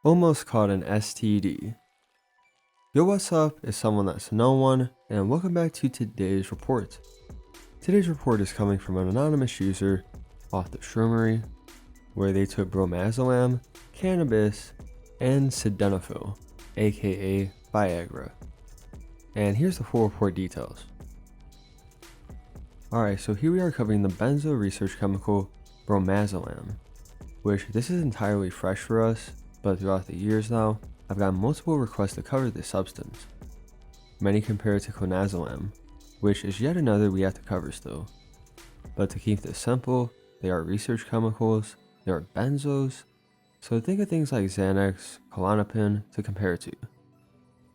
almost called an STD. Yo, what's up? It's someone that's no one, and welcome back to today's report. Today's report is coming from an anonymous user off the shroomery, where they took Bromazolam, Cannabis, and Siildenafil, aka Viagra. And here's the full report details. Alright, so here we are covering the benzo research chemical Bromazolam, which this is entirely fresh for us, but throughout the years now, I've gotten multiple requests to cover this substance. Many compare it to clonazepam, which is yet another we have to cover still. But to keep this simple, they are research chemicals, they are benzos, so think of things like Xanax, Klonopin to compare it to.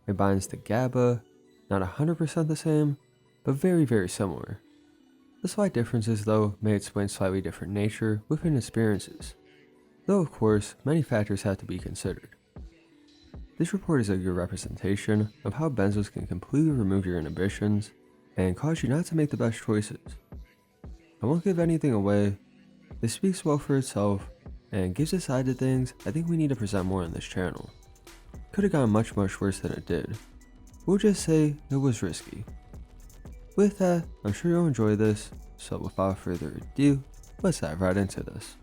It binds to GABA, not 100% the same, but very similar. The slight differences though may explain slightly different nature within experiences, though of course many factors have to be considered. This report is a good representation of how benzos can completely remove your inhibitions and cause you not to make the best choices. I won't give anything away, this speaks well for itself and gives a side to things I think we need to present more on this channel. Could have gone much worse than it did. We'll just say it was risky. With that, I'm sure you'll enjoy this, so without further ado, let's dive right into this.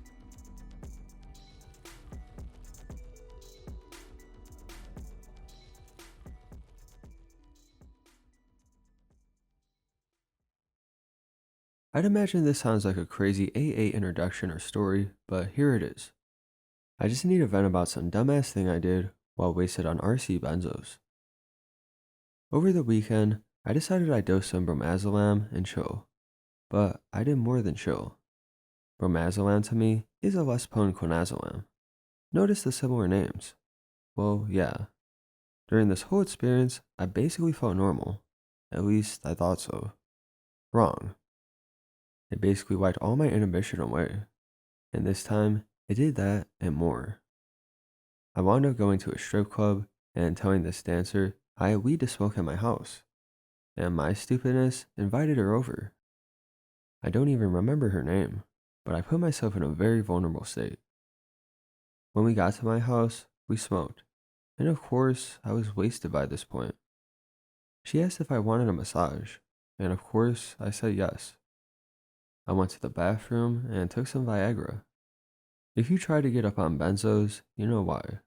I'd imagine this sounds like a crazy AA introduction or story, but here it is. I just need to vent about some dumbass thing I did while wasted on RC benzos. Over the weekend, I decided I'd dose some Bromazolam and chill, but I did more than chill. Bromazolam to me is a less potent clonazepam. Notice the similar names. Well, yeah. During this whole experience, I basically felt normal. At least I thought so. Wrong. It basically wiped all my inhibition away, and this time, it did that and more. I wound up going to a strip club and telling this dancer I had weed to smoke at my house, and my stupidness invited her over. I don't even remember her name, but I put myself in a very vulnerable state. When we got to my house, we smoked, and of course, I was wasted by this point. She asked if I wanted a massage, and of course, I said yes. I went to the bathroom and took some Viagra. If you try to get up on benzos, you know why.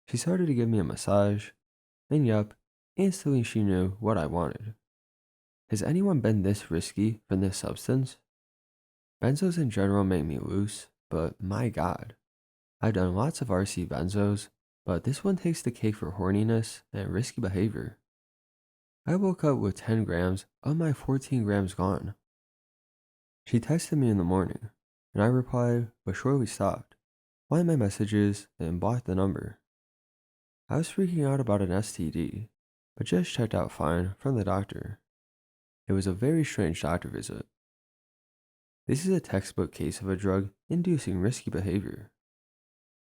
She started to give me a massage, and yup, instantly she knew what I wanted. Has anyone been this risky from this substance? Benzos in general make me loose, but my god. I've done lots of RC benzos, but this one takes the cake for horniness and risky behavior. I woke up with 10 grams of my 14 grams gone. She texted me in the morning, and I replied, but shortly stopped, blocked my messages, and blocked the number. I was freaking out about an STD, but just checked out fine from the doctor. It was a very strange doctor visit. This is a textbook case of a drug inducing risky behavior.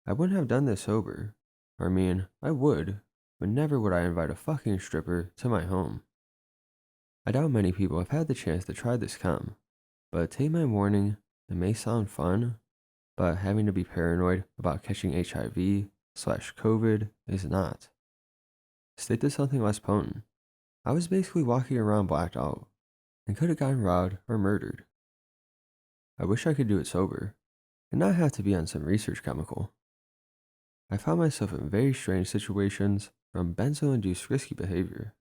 I wouldn't have done this sober. I would, but never would I invite a fucking stripper to my home. I doubt many people have had the chance to try this chem, but take my warning, it may sound fun, but having to be paranoid about catching HIV/COVID is not. Stick to something less potent. I was basically walking around blacked out, and could have gotten robbed or murdered. I wish I could do it sober, and not have to be on some research chemical. I found myself in very strange situations from benzo-induced risky behavior.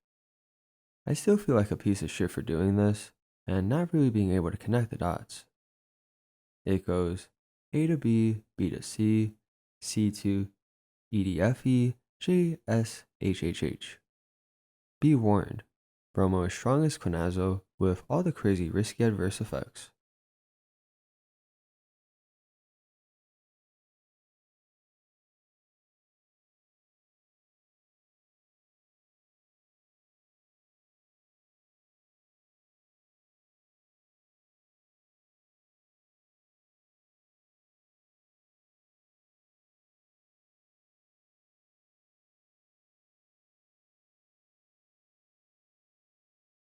I still feel like a piece of shit for doing this, and not really being able to connect the dots. It goes A to B, B to C, C to E to F E, J S H H H. Be warned, bromo is strong as quinazo with all the crazy risky adverse effects.